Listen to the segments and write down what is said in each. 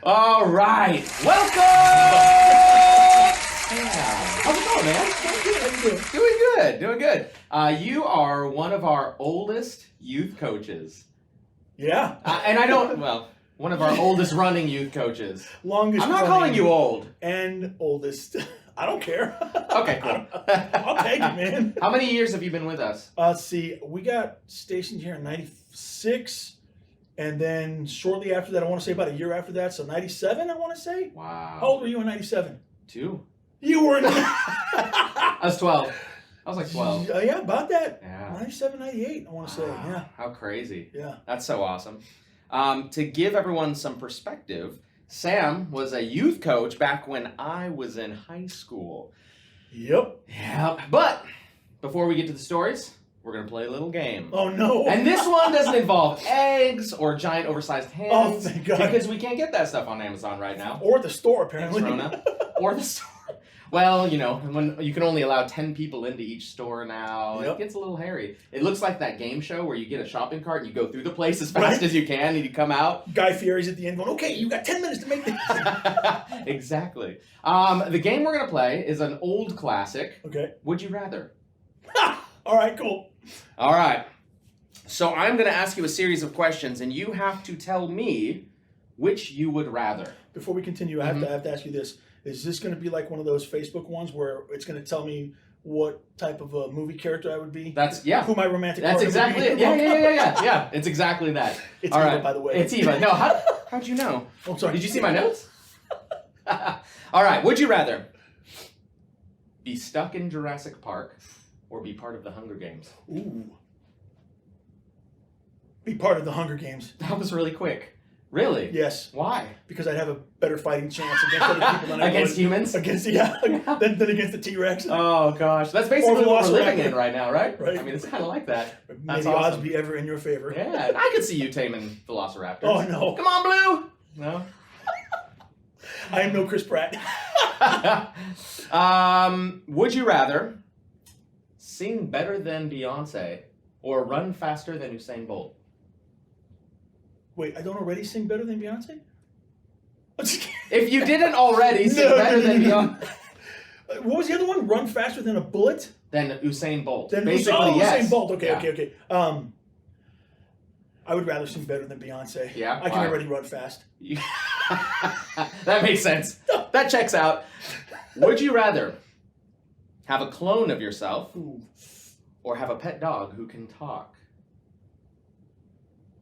All right, welcome! Yeah. How's it going, man? How you doing? Doing good. You are one of our oldest youth coaches. Yeah. And I don't, well, one of our oldest running youth coaches. Longest I'm not running calling you old. And oldest. I don't care. Okay, cool. I'll take it, man. How many years have you been with us? Let's see. We got stationed here in 96. And then shortly after that, I want to say about a year after that. So 97, I want to say. Wow. How old were you in 97? 2. You were in I was 12. I was like 12. Yeah, about that. Yeah. 97, 98, I want to say. Yeah. How crazy. Yeah. That's so awesome. To give everyone some perspective, Sam was a youth coach back when I was in high school. Yep. Yeah. But before we get to the stories, we're going to play a little game. Oh, no. And this one doesn't involve eggs or giant oversized Oh, hands. thank God. Because we can't get that stuff on Amazon right now. Or the store, apparently. Thanks, Rona. Or the store. Well, you know, when you can only allow 10 people into each store now, Yep. It gets a little hairy. It looks like that game show where you get a shopping cart and you go through the place as fast as you can and you come out. Guy Fieri's at the end going, okay, you got 10 minutes to make this. Exactly. The game we're going to play is an old classic. Okay. Would you rather? All right, cool. All right. So I'm going to ask you a series of questions and you have to tell me which you would rather. Before we continue, I have to ask you this. Is this going to be like one of those Facebook ones where it's going to tell me what type of a movie character I would be? Yeah. Who my romantic That's partner exactly would it. be? Yeah. It's exactly that. It's All Eva, right. by the way. It's Eva. No, how'd you know? Oh, sorry. Did you see my notes? All right. Would you rather be stuck in Jurassic Park or be part of the Hunger Games? Ooh. Be part of the Hunger Games. That was really quick. Really? Yes. Why? Because I'd have a better fighting chance against other people than I Against would humans? than against the T-Rex. Oh, gosh. That's basically Or what we're living Velociraptor. in right now, right? Right. I mean, it's kind of like that. May That's the odds awesome. be ever in your favor. Yeah, I could see you taming velociraptors. Oh, no. Come on, Blue! No? I am no Chris Pratt. Would you rather sing better than Beyonce or run faster than Usain Bolt? Wait, I don't already sing better than Beyonce? If you didn't already sing better than Beyonce, What was the other one? Run faster than a bullet? then Usain Bolt. Then Basically, yes. Usain Bolt. Okay, Yeah. okay. I would rather sing better than Beyonce. Yeah? I can Why? already run fast. That makes sense. That checks out. Would you rather have a clone of yourself Ooh. or have a pet dog who can talk?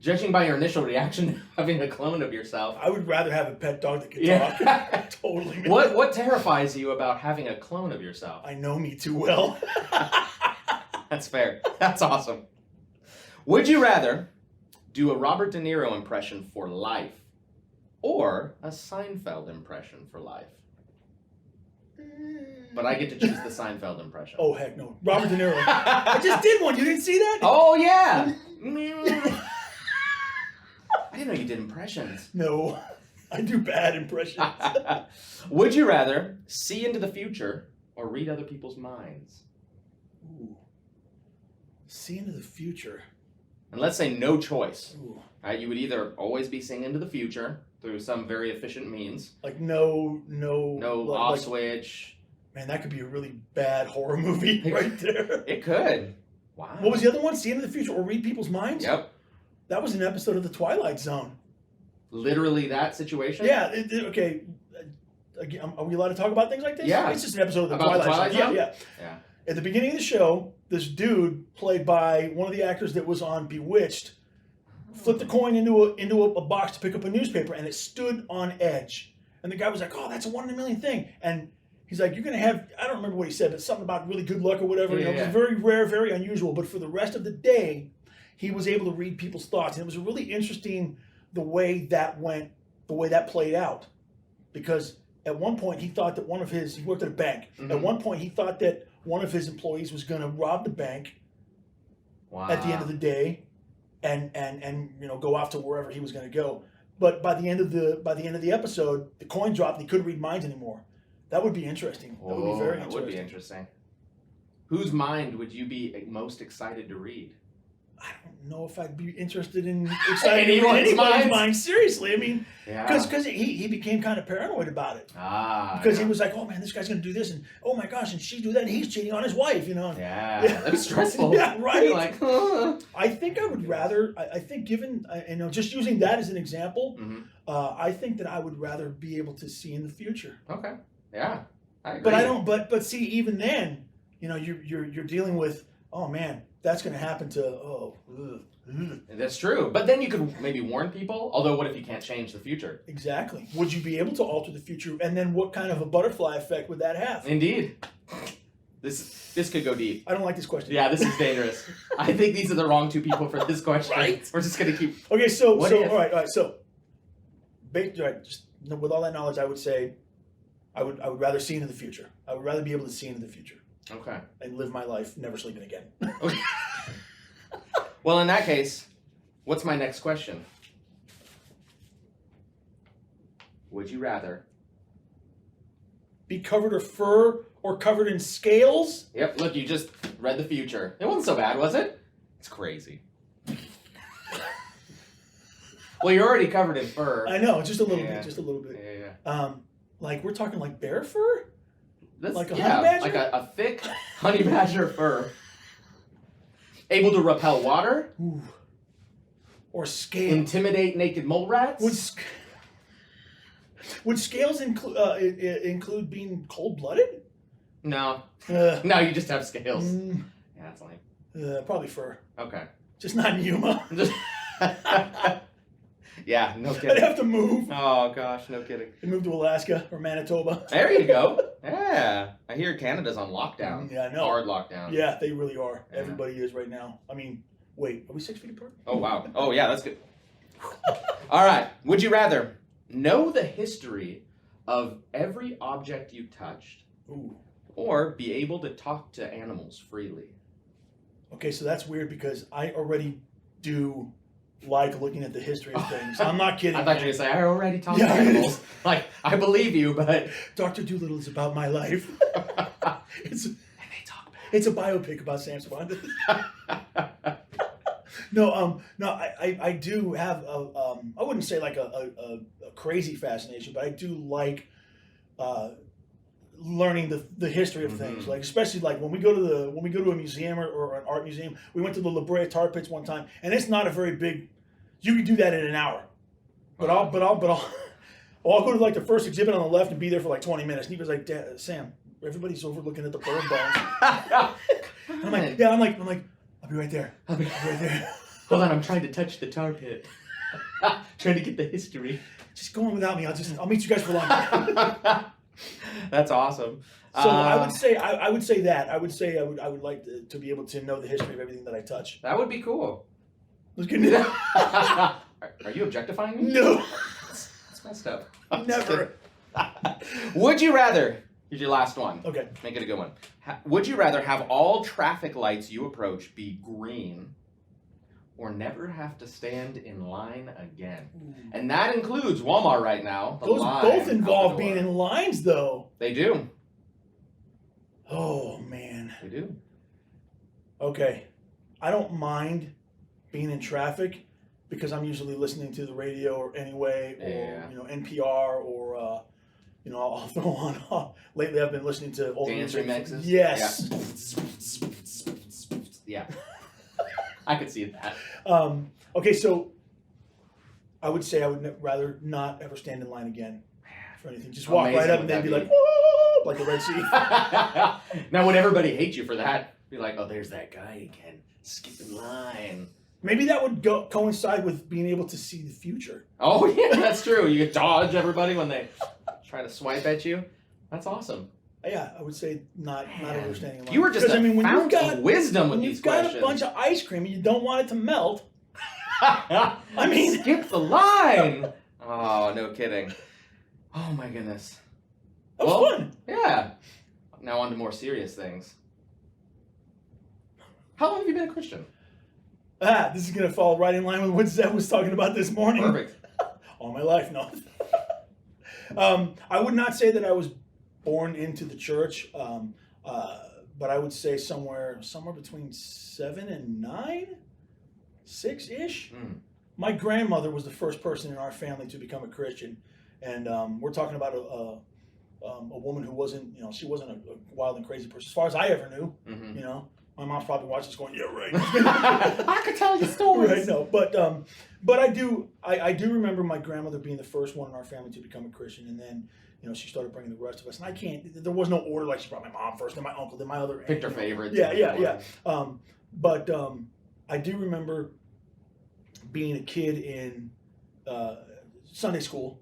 Judging by your initial reaction, having a clone of yourself. I would rather have a pet dog that can Yeah. talk. Totally. Man. What terrifies you about having a clone of yourself? I know me too well. That's fair. That's awesome. Would you rather do a Robert De Niro impression for life or a Seinfeld impression for life? But I get to choose the Seinfeld impression. Oh, heck no. Robert De Niro. I just did one. You didn't see that? Oh, yeah. I didn't know you did impressions. No. I do bad impressions. Would you rather see into the future or read other people's minds? Ooh. See into the future. And let's say no choice. Ooh. Right? You would either always be seeing into the future through some very efficient means. Like no Off switch. Man, that could be a really bad horror movie right there. It could. Wow. What was the other one? See into the future or read people's minds? Yep. That was an episode of The Twilight Zone. Literally that situation? Yeah. Okay. Again, are we allowed to talk about things like this? Yeah. It's just an episode of The About the Twilight Zone. Twilight Yeah. Yeah. At the beginning of the show, this dude, played by one of the actors that was on Bewitched, flipped the coin into a box to pick up a newspaper, and it stood on edge. And the guy was like, "Oh, that's a 1 in a million thing." And he's like, "You're gonna have," I don't remember what he said, but something about really good luck or whatever. Yeah, It was very rare, very unusual. But for the rest of the day, he was able to read people's thoughts, and it was really interesting the way that went, the way that played out, because at one point he thought that he worked at a bank. Mm-hmm. At one point he thought that one of his employees was going to rob the bank at the end of the day, and go off to wherever he was going to go. But by the end of the episode, the coin dropped and he couldn't read minds anymore. That would be interesting. That would be very interesting. That would be interesting. Whose mind would you be most excited to read? I don't know if I'd be interested in exciting Anyone's anybody's minds? mind. Seriously, I mean, Yeah. because he became kind of paranoid about it. Because he was like, oh man, this guy's gonna do this, and oh my gosh, and she do that, and he's cheating on his wife, you know. Yeah, that'd be stressful. Yeah, right. You're like, I think I would rather. I think given just using that as an example, I think that I would rather be able to see in the future. Okay. Yeah. I agree. But I don't. But see, even then, you're dealing with, oh man, that's going to happen to That's true. But then you could maybe warn people. Although, what if you can't change the future? Exactly. Would you be able to alter the future? And then what kind of a butterfly effect would that have? Indeed. This could go deep. I don't like this question. Yeah, this is dangerous. I think these are the wrong two people for this question. Right. We're just gonna keep. Okay, so What all if? right. So, just with all that knowledge, I would say, I would rather see into the future. I would rather be able to see into the future Okay. and live my life never sleeping again. Okay. Well, in that case, what's my next question? Would you rather? Be covered in fur or covered in scales? Yep. Look, you just read the future. It wasn't so bad, was it? It's crazy. Well, you're already covered in fur. I know, just a little Yeah. bit, just a little bit. Yeah. Like we're talking like bear fur? That's, Like a yeah, honey badger? like a thick honey badger fur. Able to repel water, Ooh. Or scales. intimidate naked mole rats. Would scales include being cold-blooded? No, Uh, no, you just have scales. mm, Yeah, that's lame. probably fur. Okay. Just not in Yuma. Yeah, no I'd kidding. have to move. Oh gosh, no kidding. And move to Alaska or Manitoba. There you go. Yeah, I hear Canada's on lockdown. Yeah, I know. Hard lockdown. Yeah, they really are. Yeah. Everybody is right now. I mean, wait, are we 6 feet apart? Oh wow. Oh yeah, that's good. All right. Would you rather know the history of every object you touched, Ooh. or be able to talk to animals freely? Okay, so that's weird because I already do like looking at the history of things. I'm not kidding. I thought you were gonna say I already talk Yeah, to animals. Like I believe you, but Dr. Dolittle is about my life. it's and they talk back. it's a biopic about Sam Cervantes. No, I do have I wouldn't say like a crazy fascination, but I do like learning the history of things. Like especially like when we go to a museum or an art museum. We went to the La Brea Tar Pits one time, and it's not a very big. You can do that in an hour, but I'll go to like the first exhibit on the left and be there for like 20 minutes. And he was like, Sam, everybody's over looking at the bird bones. And I'm like, yeah, I'm like, I'll be right there. I'll be right there. Hold on, I'm trying to touch the tar pit. Trying to get the history. Just go on without me. I'll meet you guys for lunch. That's awesome. So I would say I would say that. I would say I would like to be able to know the history of everything that I touch. That would be cool. Let's get into that. Are you objectifying me? No. That's messed up. Never. Would you rather? Here's your last one. Okay. Make it a good one. Would you rather have all traffic lights you approach be green, or never have to stand in line again? And that includes Walmart right now. The Those line both out the involve door. being in lines, though. They do. Oh man. They do. Okay. I don't mind being in traffic because I'm usually listening to the radio or anyway, or NPR or I'll throw on. Lately, I've been listening to old Dance music. remixes? Yes. Yeah. I could see that. Okay, so I would say I would rather not ever stand in line again for anything. Just walk Amazing right up would and they'd that be be? like, "Whoa," like the Red Sea. Now, would everybody hate you for that? Be like, oh, there's that guy again, skipping line. Maybe that would coincide with being able to see the future. Oh yeah, that's true. You could dodge everybody when they try to swipe at you. That's awesome. Yeah, I would say not ever standing in line. You were just a when fountain of wisdom with when these you've got questions. a bunch of ice cream and you don't want it to melt. I mean, skip the line. Oh, no kidding. Oh my goodness. that was fun. Yeah. Now on to more serious things. How long have you been a Christian? This is gonna fall right in line with what Zeb was talking about this morning. Perfect. All my life, no. I would not say that I was born into the church, but I would say somewhere between 7 and 9. 6-ish. Mm. My grandmother was the first person in our family to become a Christian, and we're talking about a woman who wasn't, she wasn't a wild and crazy person as far as I ever knew. Mm-hmm. My mom's probably watching this going, yeah, right. I could tell you stories. Right, no, but I do remember my grandmother being the first one in our family to become a Christian, and then she started bringing the rest of us. And there was no order, like she brought my mom first, then my uncle, then my other aunt. Picked her favorites. Yeah. But I do remember being a kid in Sunday school,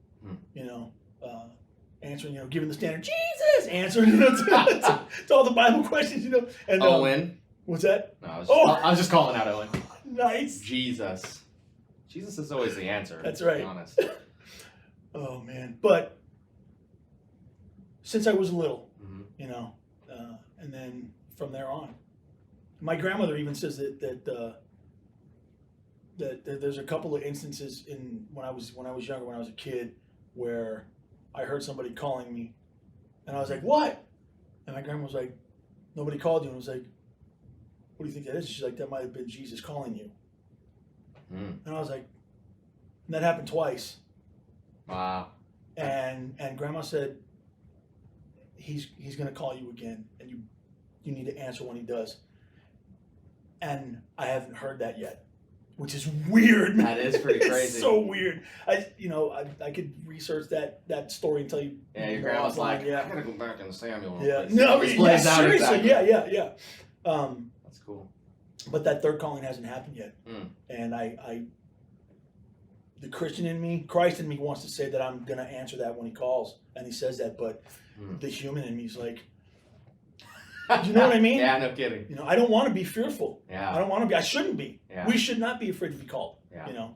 answering, giving the standard Jesus, answering to all the Bible questions, And Owen. What's that? No, I was just calling out Owen. Nice. Jesus is always the answer. That's right. To be honest. Oh man, but since I was little, and then from there on, my grandmother even says that there's a couple of instances when I was younger, when I was a kid, where I heard somebody calling me, and I was like, "What?" And my grandma was like, "Nobody called you." And I was like, "What do you think that is?" She's like, "That might have been Jesus calling you." Mm. And I was like, and that happened twice. Wow. And grandma said, he's going to call you again, and you need to answer when he does. And I haven't heard that yet, which is weird. That is pretty crazy. It's so weird. I could research that story and tell you. Yeah, your grandma's like, yeah. I gotta go back in Samuel. Yeah, Seriously, exactly. Yeah. That's cool. But that third calling hasn't happened yet, and the Christian in me, Christ in me, wants to say that I'm gonna answer that when he calls, and he says that. But the human in me is like, you know what I mean? Yeah, no kidding. I don't want to be fearful. Yeah. I don't want to be. I shouldn't be. Yeah. We should not be afraid to be called. Yeah.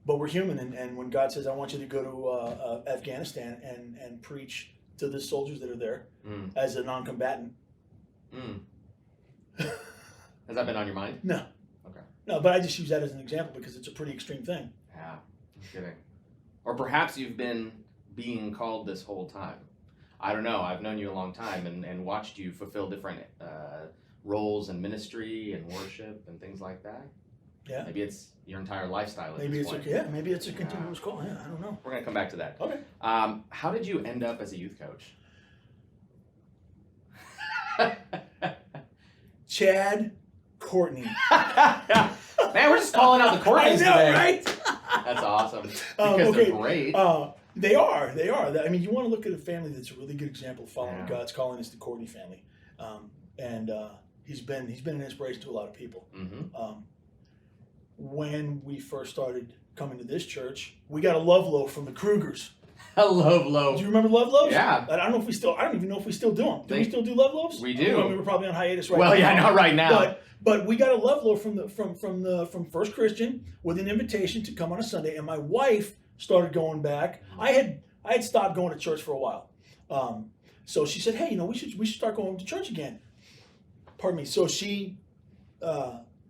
But we're human, and when God says, "I want you to go to Afghanistan and preach to the soldiers that are there as a non-combatant," has that been on your mind? No. Okay. No, but I just use that as an example because it's a pretty extreme thing. Yeah, no kidding. Or perhaps you've been being called this whole time. I don't know. I've known you a long time and watched you fulfill different roles in ministry and worship and things like that. Yeah. Maybe it's your entire lifestyle. Maybe it's maybe it's a continuous call. Yeah, I don't know. We're gonna come back to that. Okay. How did you end up as a youth coach? Chad Courtney. Man, we're just calling out the Courtneys today. Right? That's awesome. Because they're great. They are. I mean, you want to look at a family that's a really good example of following God's calling. Is the Courtney family, and he's been an inspiration to a lot of people. Mm-hmm. When we first started coming to this church, we got a love loaf from the Krugers. A love loaf. Do you remember love loaves? Yeah. I don't even know if we still do them. Do we still do love loaves? We do. I mean, we're probably on hiatus right now. Well, yeah, not right now. But we got a love loaf from First Christian with an invitation to come on a Sunday, and my wife started going back. I had stopped going to church for a while, so she said, "Hey, we should start going to church again." Pardon me. So she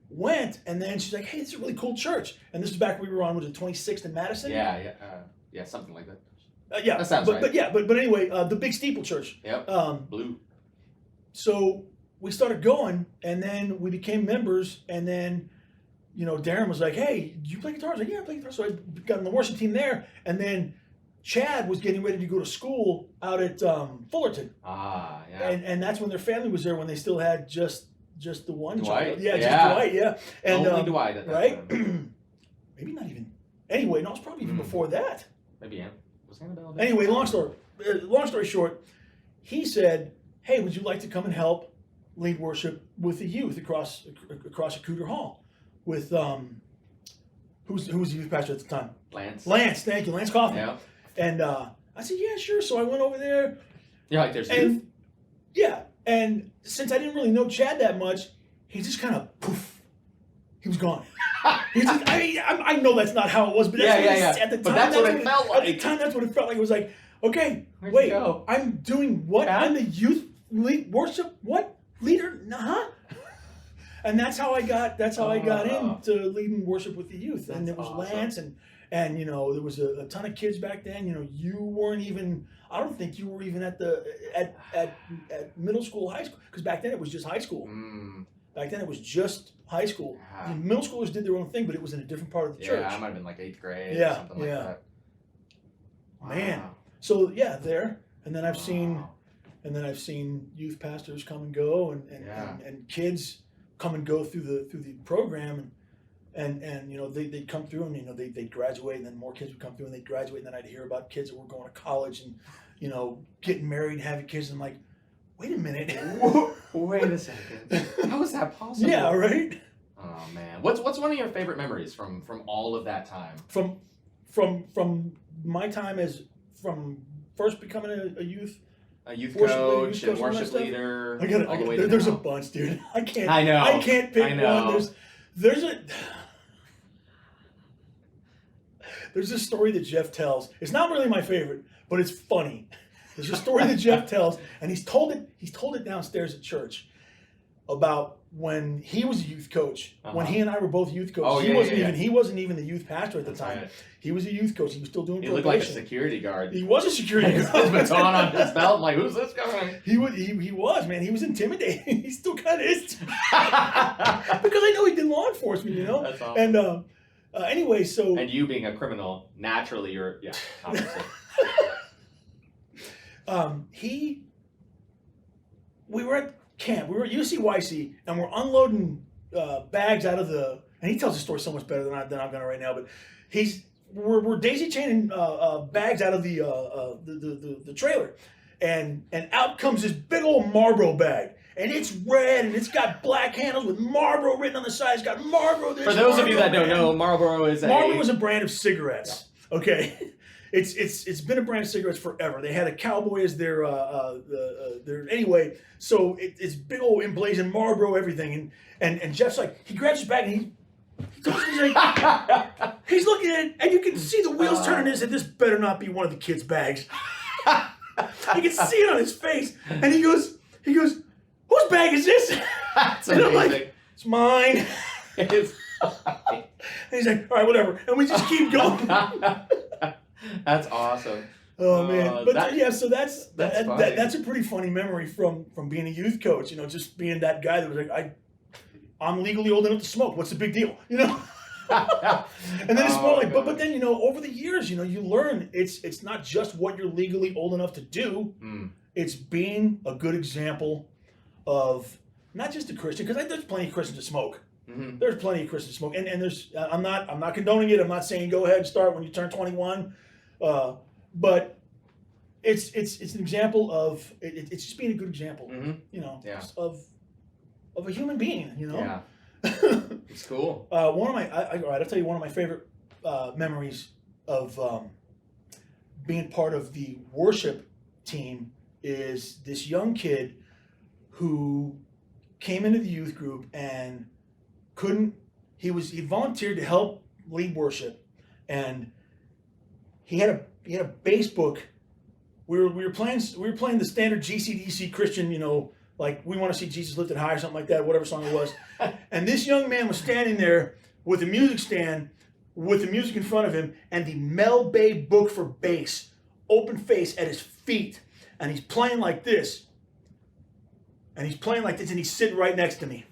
went, and then she's like, "Hey, this is a really cool church." And this is back when we were on, was it 26th and Madison? Yeah, something like that. Yeah, that sounds right. But anyway, the Big Steeple Church. Yep. Blue. So we started going, and then we became members, and then, Darren was like, "Hey, do you play guitar?" I was like, "Yeah, I play guitar." So I got on the worship team there, and then Chad was getting ready to go to school out at Fullerton. Ah, yeah. And that's when their family was there, when they still had just the one Dwight. child. Yeah, just Dwight. Yeah. And only Dwight at that right? time. Maybe not even. Anyway, no, it's probably even before that. Maybe was Annabelle? Anyway, long story short, he said, "Hey, would you like to come and help lead worship with the youth across Cooter Hall with who was the youth pastor at the time? Lance, thank you, Lance Kaufman." Yeah. And I said, "Yeah, sure." So I went over there. You're like, "There's youth?" Yeah, and since I didn't really know Chad that much, he just kind of poof, he was gone. I know that's not how it was, but that's at the time. But that's what it felt like. At the time, that's what it felt like. It was like, okay, Where'd wait, you go? I'm doing what? Chad? I'm the youth lead worship what leader? Huh? And that's how I got into leading worship with the youth. And there was awesome. Lance and there was a ton of kids back then. You weren't even. I don't think you were even at middle school, high school, because back then it was just high school. Back then it was just high school. Yeah. Middle schoolers did their own thing, but it was in a different part of the church. Yeah, I might have been like 8th grade Yeah, or something like yeah. that. Man. Wow. So yeah, there. And then I've seen Wow. youth pastors come and go, and kids come and go through the program, and you know they'd come through, and you know they'd graduate, and then more kids would come through, and they'd graduate, and then I'd hear about kids that were going to college and you know getting married and having kids, and I'm like, wait a minute. Wait a second. How is that possible? Yeah, right. Oh man, what's one of your favorite memories from all of that time? From my time from first becoming a youth. A youth Worship coach leader, and worship leader. I all the way to there's a now. bunch, dude. I can't pick I know. one. There's a story that Jeff tells. It's not really my favorite, but it's funny. There's a story that Jeff tells, and he's told it downstairs at church about when he was a youth coach. When he and I were both youth coaches. Oh, he wasn't even the youth pastor at the That's time. right. He was a youth coach. He was still doing He probation. looked like a security guard. He was a security His guard. baton on his belt. I'm like, who's this guy? He was, man. He was intimidating. He still kind of is. Because I know he did law enforcement, you know? That's awesome. And anyway, so... And you being a criminal, naturally you're, yeah, obviously. We were at camp. We were at UCYC, and we're unloading bags out of the... And he tells the story so much better than I'm going to right now, but we're daisy chaining bags out of the trailer, and out comes this big old Marlboro bag, and it's red, and it's got black handles with Marlboro written on the side. It's got Marlboro this. For those of you that don't man. know, Marlboro is a brand of cigarettes. Yeah. Okay, it's been a brand of cigarettes forever. They had a cowboy as their anyway. So it's big old emblazoned Marlboro everything, and Jeff's like, he grabs his bag and he's like, he's looking at it, and you can see the wheels turning. And said, "This better not be one of the kids' bags." You can see it on his face, and he goes, "Whose bag is this?" That's and amazing. I'm like, "It's mine." It's and he's like, "All right, whatever," and we just keep going. That's awesome. Oh man, but yeah, so that's a pretty funny memory from being a youth coach. You know, just being that guy that was like, I'm legally old enough to smoke. What's the big deal? You know? And then it's more like, but then, you know, over the years, you know, you learn it's not just what you're legally old enough to do. It's being a good example of not just a Christian, because there's plenty of Christians that smoke. Mm-hmm. There's plenty of Christians that smoke, and there's I'm not condoning it. I'm not saying go ahead and start when you turn 21, but it's an example of it's just being a good example, you know, of a human being, you know. Yeah. It's cool. One of my, I'll tell you one of my favorite memories of being part of the worship team is this young kid who came into the youth group and he volunteered to help lead worship, and he had a bass book. We were playing the standard GCDC Christian, you know, like We Want to See Jesus Lifted High or something like that, whatever song it was. And this young man was standing there with a music stand with the music in front of him and the Mel Bay book for bass, open face at his feet. And he's playing like this. And he's sitting right next to me.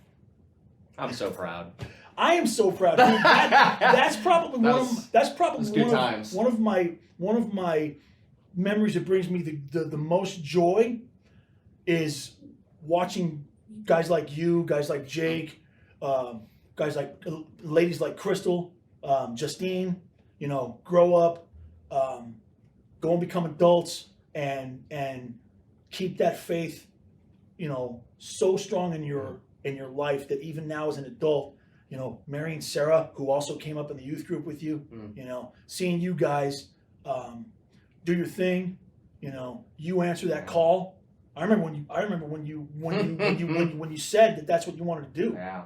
I'm so proud. I am so proud. Dude, that's probably one of my memories that brings me the most joy is watching guys like you, guys like Jake, ladies like Crystal, Justine, you know, grow up, go and become adults, and keep that faith, you know, so strong in your life that even now as an adult, you know, Mary and Sarah, who also came up in the youth group with you, you know, seeing you guys do your thing, you know, you answer that call. I remember when you said that that's what you wanted to do. Yeah.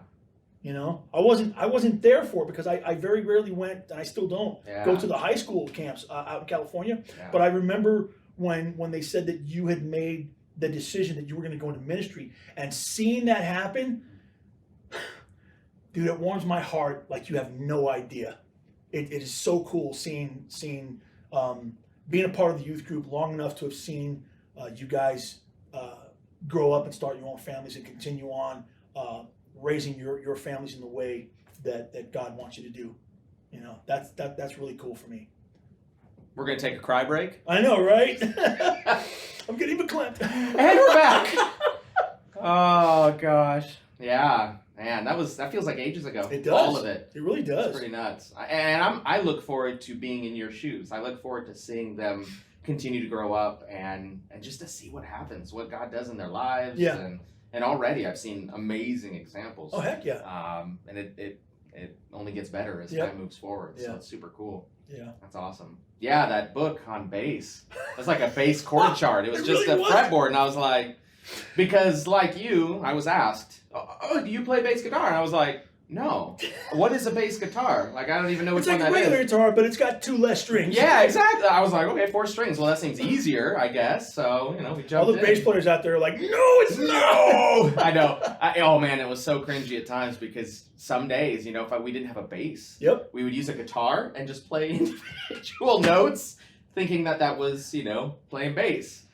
You know, I wasn't there for it because I very rarely went, and I still don't go to the high school camps out in California. Yeah. But I remember when they said that you had made the decision that you were going to go into ministry, and seeing that happen, dude, it warms my heart like you have no idea. It is so cool seeing being a part of the youth group long enough to have seen you guys grow up and start your own families and continue on raising your families in the way that God wants you to do. You know, that's really cool for me. We're going to take a cry break. I know, right? I'm getting verklempt. And we're back. Oh, gosh. Yeah. Man, that feels like ages ago. It does. All of it. It really does. It's pretty nuts. I look forward to being in your shoes. I look forward to seeing them continue to grow up and just to see what happens, what God does in their lives. Yeah. And already I've seen amazing examples. Oh, heck yeah. And it only gets better as Yep. time moves forward. So Yeah. it's super cool. Yeah. That's awesome. Yeah, that book on bass. It was like a bass chord chart. It was It just really a was. fretboard, and I was like, because like you, I was asked, "Oh, do you play bass guitar?" And I was like, "No. What is a bass guitar? Like, I don't even know which It's like one a that regular is." guitar, but it's got 2 less strings. Yeah, exactly. I was like, okay, 4 strings. Well, that seems easier, I guess. So, we jumped All the in. bass players out there are like, no, it's not. No! I know. Oh, man, it was so cringy at times because some days, if we didn't have a bass, Yep. we would use a guitar and just play individual notes, thinking that was, playing bass.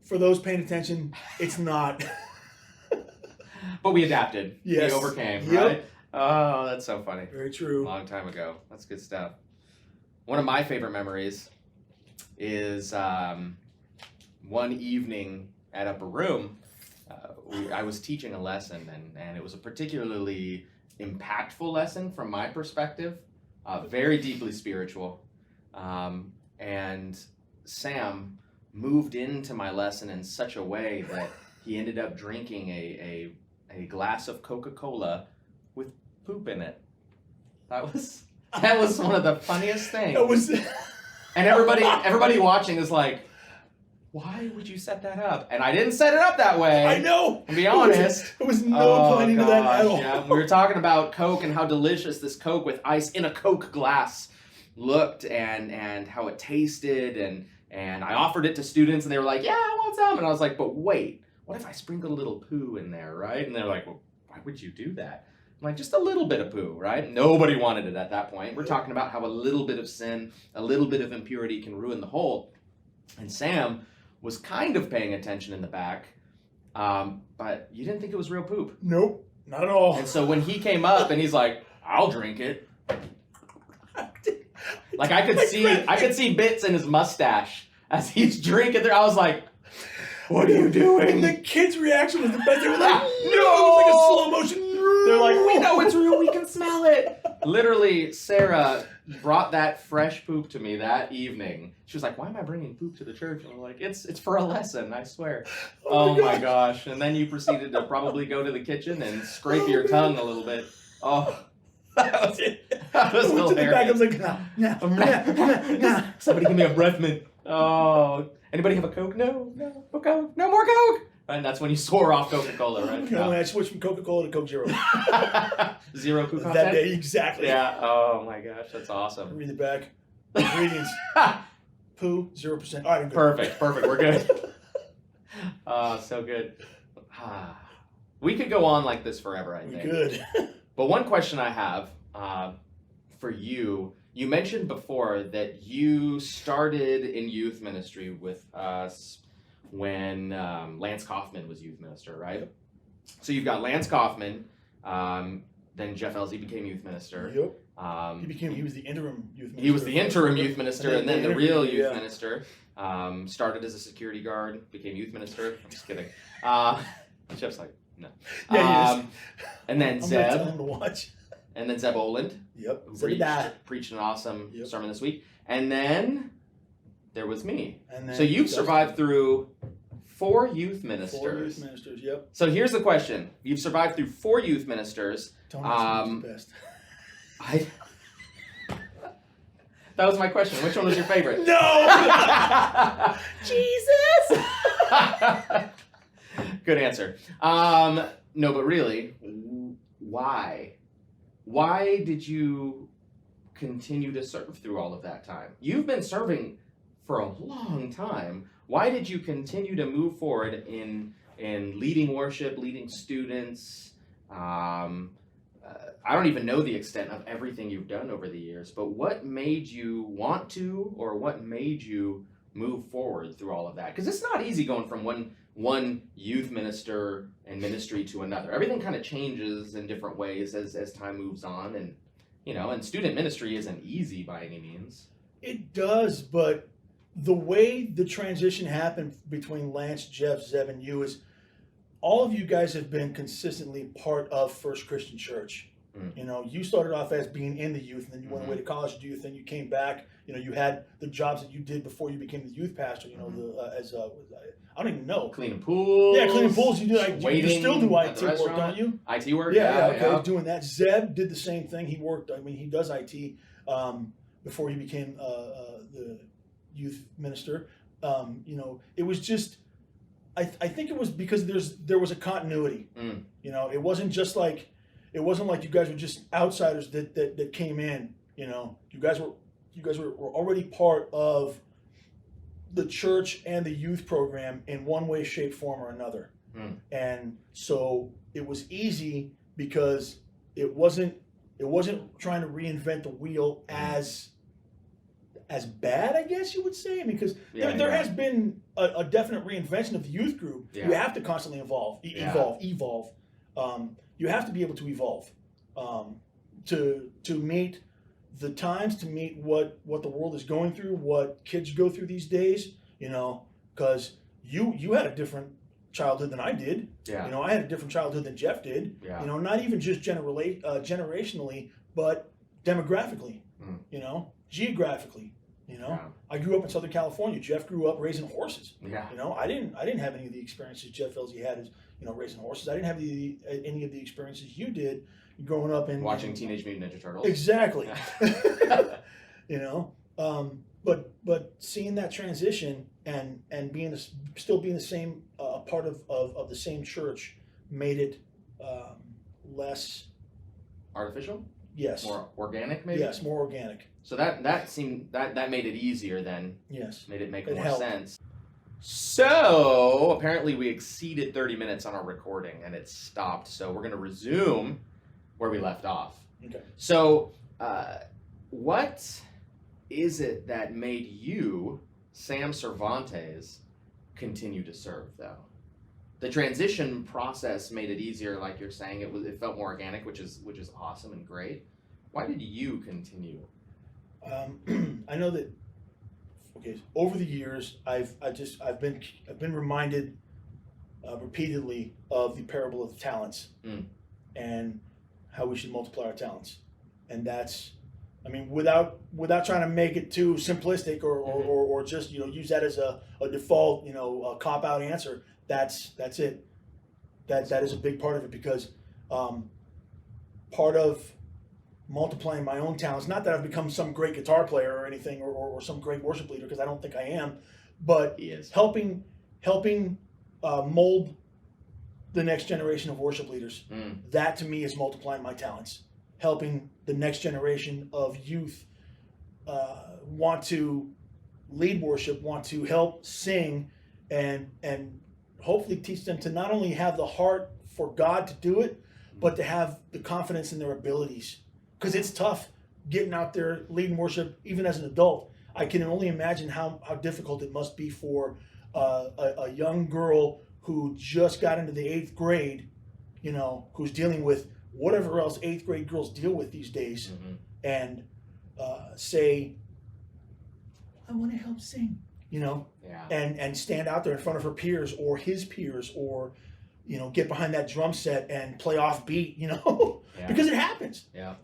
For those paying attention, it's not. But we adapted. Yes. We overcame, Yep. right? Oh, that's so funny. Very true. Long time ago. That's good stuff. One of my favorite memories is one evening at Upper Room. I was teaching a lesson, and it was a particularly impactful lesson from my perspective, very deeply spiritual. And Sam moved into my lesson in such a way that he ended up drinking a glass of Coca-Cola with poop in it. That was one of the funniest things. That was. And everybody watching is like, why would you set that up? And I didn't set it up that way. I know. To be honest. There was no planning to that at all. Yeah. We were talking about Coke and how delicious this Coke with ice in a Coke glass looked and how it tasted and I offered it to students and they were like, yeah, I want some. And I was like, but wait, what if I sprinkled a little poo in there, right? And they're like, well, why would you do that? I'm like, just a little bit of poo, right? Nobody wanted it at that point. We're talking about how a little bit of sin, a little bit of impurity can ruin the whole. And Sam was kind of paying attention in the back, but you didn't think it was real poop. Nope, not at all. And so when he came up and he's like, I'll drink it. Like I could see bits in his mustache as he's drinking there. I was like, what are you doing? And the kids' reaction was the best. They were like, no! No! It was like a slow motion. They're like, we know it's real, we can smell it. Literally, Sarah brought that fresh poop to me that evening. She was like, why am I bringing poop to the church? And I'm like, it's for a lesson, I swear. Oh my gosh. And then you proceeded to probably go to the kitchen and scrape your tongue a little bit. Oh, that was I went to the back. I hilarious. was like, nah. Somebody give me a breath mint. Oh, anybody have a Coke? No Coke. No more Coke. And that's when you swore off Coca-Cola, right? No, I switched from Coca-Cola to Coke Zero. Zero Coke That content? day, exactly. Yeah. Oh my gosh, that's awesome. Read the back. Ingredients. Poo, 0%. All right, I'm good. Perfect. We're good. So good. We could go on like this forever, I think. Good. But one question I have for you, you mentioned before that you started in youth ministry with us when Lance Kaufman was youth minister, right? So you've got Lance Kaufman, then Jeff Elsey became youth minister. Yep. He was the interim youth minister. He was the interim youth minister, and then the real youth yeah. minister. Started as a security guard, became youth minister. I'm just kidding. Jeff's like, no. Yeah, he is. And then I'm gonna tell him Zeb, to watch. and then Zeb Oland, Yep. who preached an awesome Yep. sermon this week. And then there was me. And then So you've survived through 4 youth ministers. 4 youth ministers. Yep. So here's the question: you've survived through 4 youth ministers. Tony's the best. That was my question. Which one was your favorite? No. Jesus. Good answer. No, but really, why? Why did you continue to serve through all of that time? You've been serving for a long time. Why did you continue to move forward in leading worship, leading students? I don't even know the extent of everything you've done over the years, but what made you want to, or what made you move forward through all of that? Because it's not easy going from one youth minister and ministry to another. Everything kind of changes in different ways as time moves on, and and student ministry isn't easy by any means. It does, but the way the transition happened between Lance, Jeff, Zeb, and you is all of you guys have been consistently part of First Christian Church. You started off as being in the youth, and then you went away to college to youth, and you came back. You had the jobs that you did before you became the youth pastor. I don't even know. Cleaning pools. Yeah, cleaning pools. You do. You still do IT work, restaurant. don't you? IT work. Yeah. Okay, doing that. Zeb did the same thing. He worked. He does IT before he became the youth minister. It was just. I think it was because there was a continuity. It wasn't just like. It wasn't like you guys were just outsiders that came in. You guys were already part of the church and the youth program in one way, shape, form, or another. And so it was easy because it wasn't trying to reinvent the wheel as bad, I guess you would say, because there has been a definite reinvention of the youth group. Yeah. You have to constantly evolve. You have to be able to evolve to meet the times, to meet what the world is going through, what kids go through these days. Because you had a different childhood than I did. Yeah. I had a different childhood than Jeff did. Yeah. Not even just generationally, but demographically. Geographically. Yeah. I grew up in Southern California. Jeff grew up raising horses. Yeah. I didn't have any of the experiences Jeff Elsie had as raising horses. I didn't have any of the experiences you did growing up in watching Teenage Mutant Ninja Turtles. Exactly. But seeing that transition and still being the same part of the same church made it less artificial. Yes. More organic, maybe. Yes, more organic. So that seemed that made it easier then. Yes. Made it make It more helped. sense. So apparently we exceeded 30 minutes on our recording and it stopped. So we're going to resume where we left off. Okay. So what is it that made you, Sam Cervantes, continue to serve though? The transition process made it easier, like you're saying. It felt more organic, which is awesome and great. Why did you continue? I know that. Okay, over the years, I've been reminded repeatedly of the parable of the talents and how we should multiply our talents, and that's, without trying to make it too simplistic or just use that as a default a cop out answer. That's it. That is a big part of it because part of multiplying my own talents, not that I've become some great guitar player or anything or some great worship leader, because I don't think I am, but He is. helping mold the next generation of worship leaders. That to me is multiplying my talents. Helping the next generation of youth want to lead worship, want to help sing, and hopefully teach them to not only have the heart for God to do it, but to have the confidence in their abilities. Because it's tough getting out there leading worship, even as an adult. I can only imagine how difficult it must be for a young girl who just got into the 8th grade, who's dealing with whatever else 8th grade girls deal with these days, and say, I want to help sing, and stand out there in front of her peers or his peers, or get behind that drum set and play off beat, because it happens. Yeah.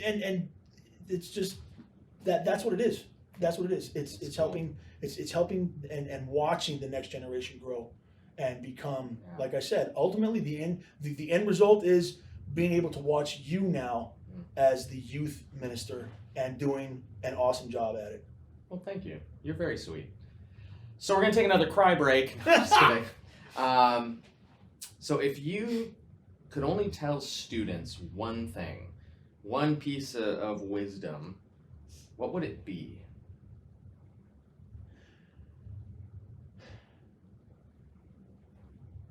And it's just that's what it is. That's what it is. It's cool. helping. It's helping and watching the next generation grow and become, like I said, ultimately the end result is being able to watch you now as the youth minister and doing an awesome job at it. Well, thank you. You're very sweet. So we're gonna take another cry break. Just kidding. So if you could only tell students one thing, one piece of wisdom, what would it be?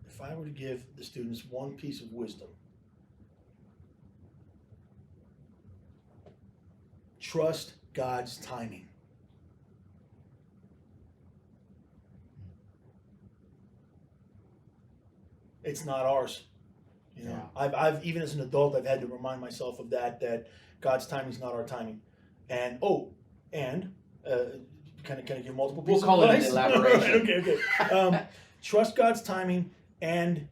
If I were to give the students one piece of wisdom, trust God's timing. it's not ours. You know, I've even as an adult, I've had to remind myself of that God's timing is not our timing. And can I give multiple pieces We'll call of it an advice? elaboration. Okay. Trust God's timing, and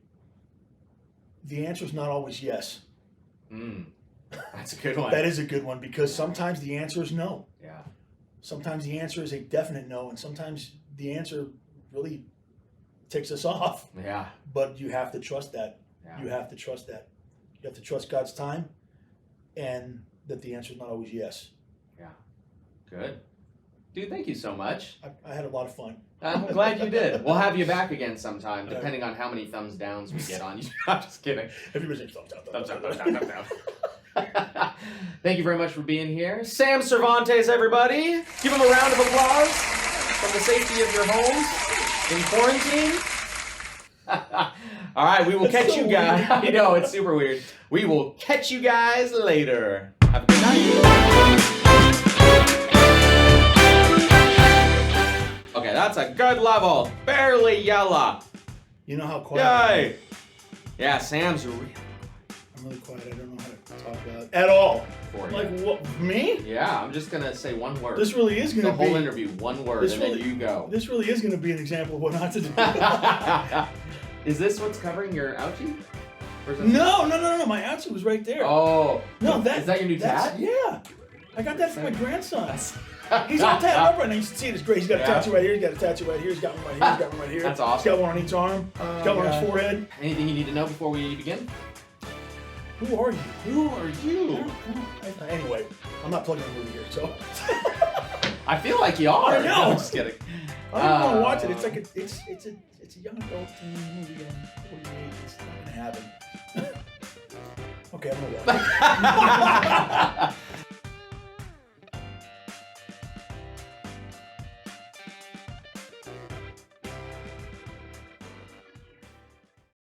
the answer is not always yes. That's a good one. That is a good one, because sometimes the answer is no. Yeah. Sometimes the answer is a definite no, and sometimes the answer really ticks us off. Yeah. But you have to trust that. Yeah. You have to trust that. You have to trust God's time, and that the answer is not always yes. Yeah. Good. Dude, thank you so much. I had a lot of fun. I'm glad you did. We'll have you back again sometime, depending on how many thumbs downs we get on you. I'm just kidding. Everybody's thumbs down. Thumbs down, thumbs down, thumbs down. Thank you very much for being here. Sam Cervantes, everybody. Give him a round of applause from the safety of your homes in quarantine. All right, we will catch you guys. I know, it's super weird. We will catch you guys later. Have a good night. Okay, that's a good level. Barely yellow. You know how quiet I am? Yay! Yeah, Sam's really I'm really quiet. I don't know how to talk about it at all. for you. Like, what? Me? Yeah, I'm just gonna say one word. This really is going the to be... whole interview, one word, this and really- then you go. This really is going to be an example of what not to do. Is this what's covering your ouchie? Or is it- No. My ouchie was right there. Oh. No, is that your new tat? Yeah. I got that from my grandson. He's all tatted up right now. You can see it. It's great. He's got a tattoo right here. He's got a tattoo right here. He's got one right here. He's got one right here. That's awesome. He's got one on each arm. He's got one on his forehead. Anything you need to know before we begin? Who are you? Who are you? Anyway, I'm not plugging the movie here, so. I feel like you are. I know. I'm just kidding. I don't want to watch it. It's like it's a young adult movie, and 48. It's not gonna happen. Okay, I'm gonna watch it.